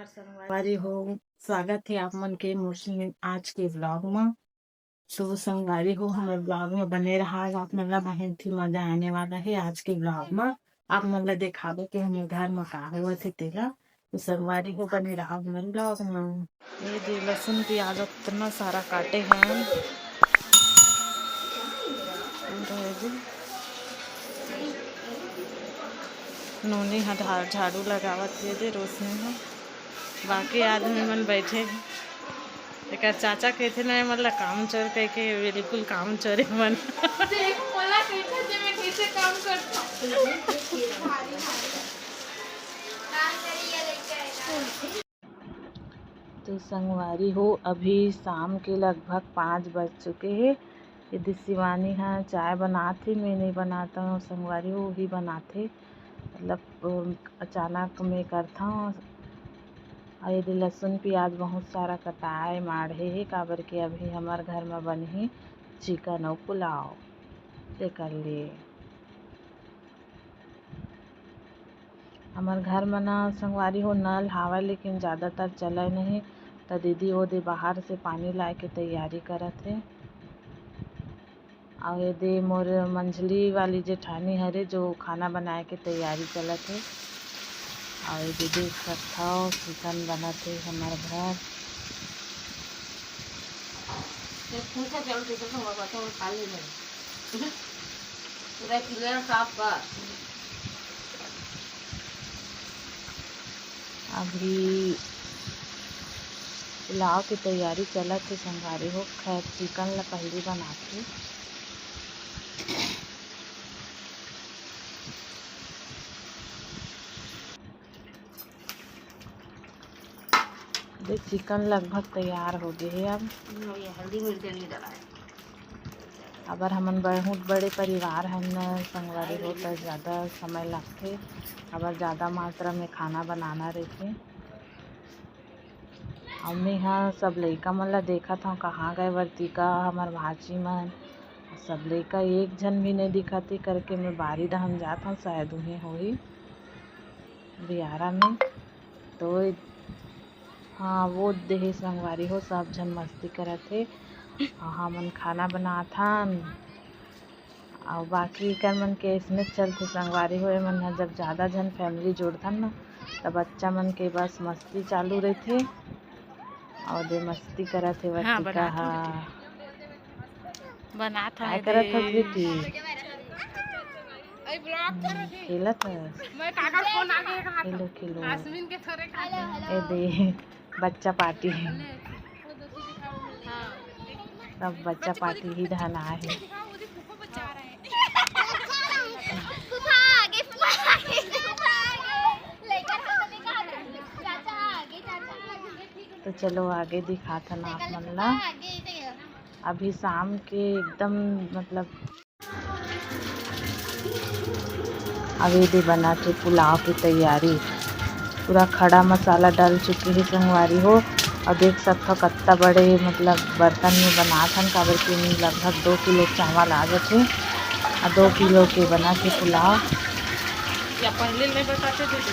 संगवारी हो। स्वागत है आप मन के मोर आज के ब्लॉग में। तो संगवारी हो, हमारे ब्लॉग में बने रहा। आप मन ला बहुत ही मजा आने वाला है आज के ब्लॉग में। आप मन ला दिखावे के हमें घर में का हुआ थे तेला। तो संगवारी हो, बने रहा हमारे ब्लॉग में। ये दे लहसुन प्याज इतना सारा काटे हैं। नोनी झाड़ू लगावत है दे रोशनी है। बाकी आदमी मन बैठे हैं। एक चाचा कहते ना मतलब काम चोर कह के बिल्कुल काम चोरे मन। तो संगवारी हो, अभी शाम के लगभग 5 बज चुके हैं। यदि शिवानी है चाय बनाती, मैं नहीं बनाता हूँ। संगवारी हो ही बनाते, मतलब अचानक मैं करता हूँ। और यदि लहसुन प्याज बहुत सारा कटाए माढ़े है काबर के अभी हमारे घर में बनी चिकन और पुलाव ते कर लिए। हमारे घर में ना संगवारी हो नल हावा, लेकिन ज़्यादातर चले नहीं। तो दीदी वो दे बाहर से पानी लाए के तैयारी करत है। और यदि मोर मंझली वाली जेठानी हरे जो खाना बनाए के तैयारी चलत है। और ये देख सकता हो चिकन बनत है हमारे घर। अभी पुलाव की तैयारी चलत है संगवारी हो। खैर चिकन ला पहले बनाते। चिकन लगभग तैयार हो गए है। अब हल्दी मिर्च नहीं डाला। अगर हमन बहुत बड़े परिवार हैं संगवारी हो तो ज़्यादा समय लगते। अगर ज़्यादा मात्रा में खाना बनाना रहते। और मैं हाँ सब लड़का मन ला देखा था कहाँ गए वर्तिका हमार भाची मन। सब लड़का एक जन भी नहीं दिखती करके मैं बारी दहन जाता हूँ, शायद उन्हें हो ही बियारा में। तो हाँ वो देहे संगवारी हो, सब जन मस्ती करत थे। हमन खाना बनाथन और बाकी कर मन के इसमें चलते संगवारी हो। मन जब ज़्यादा जन फैमिली जोड़थन ना तब बच्चा मन के बस मस्ती चालू रहते। और दे मस्ती करत है वर्तिका। हाँ बनात है करत हस बेटी। खेलत है। खेलो खेलो। ए दे बच्चा पार्टी है। सब बच्चा पार्टी ही धना है। तो चलो आगे दिखाता ना आप मन ला। अभी शाम के एकदम मतलब अभी भी बना थे पुलाव की तैयारी। पूरा खड़ा मसाला डाल चुकी है संगवारी हो। और देख सकते हो कितना बड़े मतलब बर्तन में बनाथन काबर के लगभग 2 किलो चावल आ जाते। और 2 किलो के बना के पुलाव। या पहले नहीं बताते दीदी?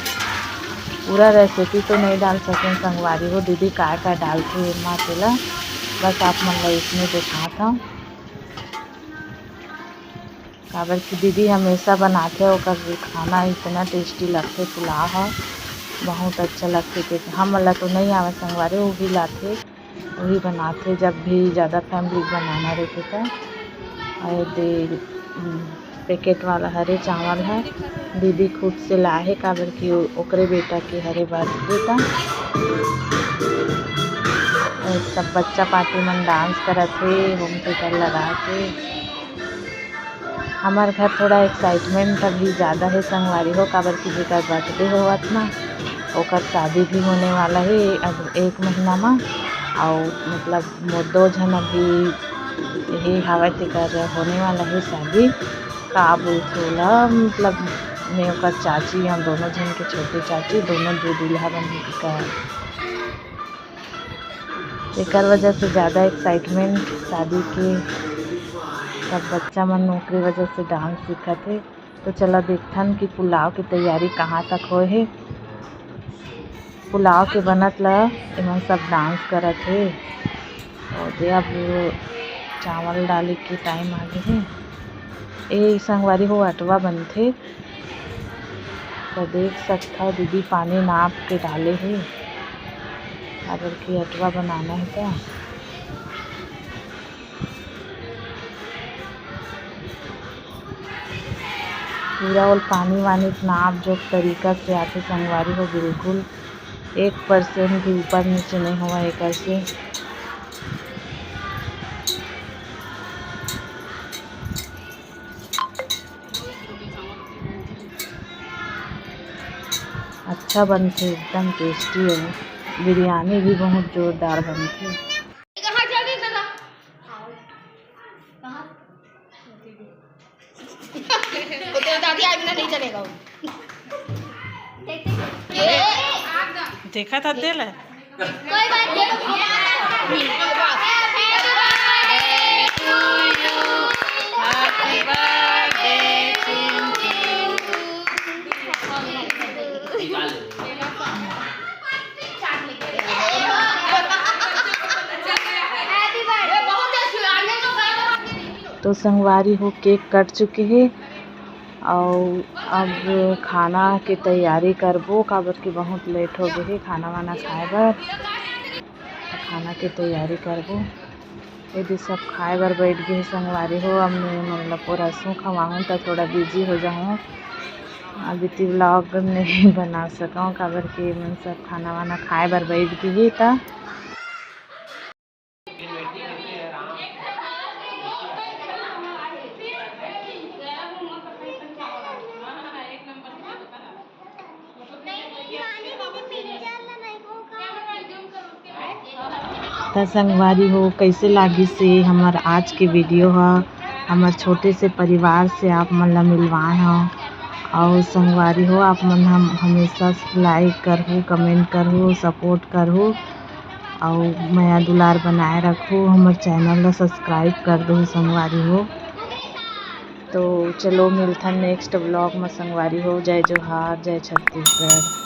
पूरा रेसिपी तो नहीं डाल सकें संगवारी हो। दीदी का डालते माँ चला, बस आप मन ला इसमें दिखाता हूँ। काबर की दीदी हमेशा बनाते और खाना इतना टेस्टी लगते। पुलाव है बहुत अच्छा लगते। हम ला तो नहीं आवे संगवारी, वो भी लाते वही बनाते जब भी ज़्यादा फैमिली बनाना रहते था। और दे पैकेट वाला हरे चावल है दीदी खुद से लाए है काबर की ओकरे बेटा के हरे बर्थडे था। सब बच्चा पार्टी में डांस करत थे होम थिएटर लगा के। हमारे घर थोड़ा एक्साइटमेंट अभी ज़्यादा है संगवारी हो काबर की जेकर बर्थडे होवत ना ओकर शादी भी होने वाला है अब 1 महीना में। और मतलब 2 जन अभी यही हवा तेकर होने वाला है शादी। का बोलते मतलब मैं ओकर चाची, हम दोनों जन के छोटी चाची, दोनों दो दूल्हा बन का एक वजह से ज़्यादा एक्साइटमेंट शादी के। सब बच्चा मन नौकरी वजह से डांस सीखत है। तो चला देखथन कि पुलाव की तैयारी कहाँ तक होए है। पुलाव के बनत ला एमन सब डांस करत हे। और दे अब चावल डाले के टाइम आ गए हे। ए संगवारी हो अटवा बनथे तो देख सकथा दीदी पानी नाप के डाले हे अगर की अटवा बनाना है तो। पूरा और पानी वानी नाप जो तरीका से आते संगवारी हो, बिल्कुल 1% भी ऊपर नीचे नहीं हुआ एक से। अच्छा बनते, एकदम टेस्टी है। बिरयानी भी बहुत जोरदार बनती है। नहीं चलेगा देखा था दिल है। कोई बात तो संगवारी हो केक कट चुके हैं और अब खाना के तैयारी करबो, काबर की बहुत लेट हो गए खाना वाना खाए बर। खाना के तैयारी करबो, यदि सब खाए बर बैठ गए संगवारी हो। अब मैं मतलब रसों खवाऊँ तो थोड़ा बिजी हो जाऊँ, अभी तो व्लॉग नहीं बना सकूँ काबर की मैं सब खाना वाना खाए बर बैठ गई था। संगवारी हो कैसे लागी से हमार आज के वीडियो है। हमार छोटे से परिवार से आप मन ला मिलवाए हो और संगवारी हो आप मन हम हमेशा लाइक करहु, कमेंट करहु, सपोर्ट करहु और माया दुलार बनाए रखो। हमार चैनल ला सब्सक्राइब कर दो संगवारी हो। तो चलो मिलथन नेक्स्ट व्लॉग में संगवारी हो। जय जोहार, जय छत्तीसगढ़।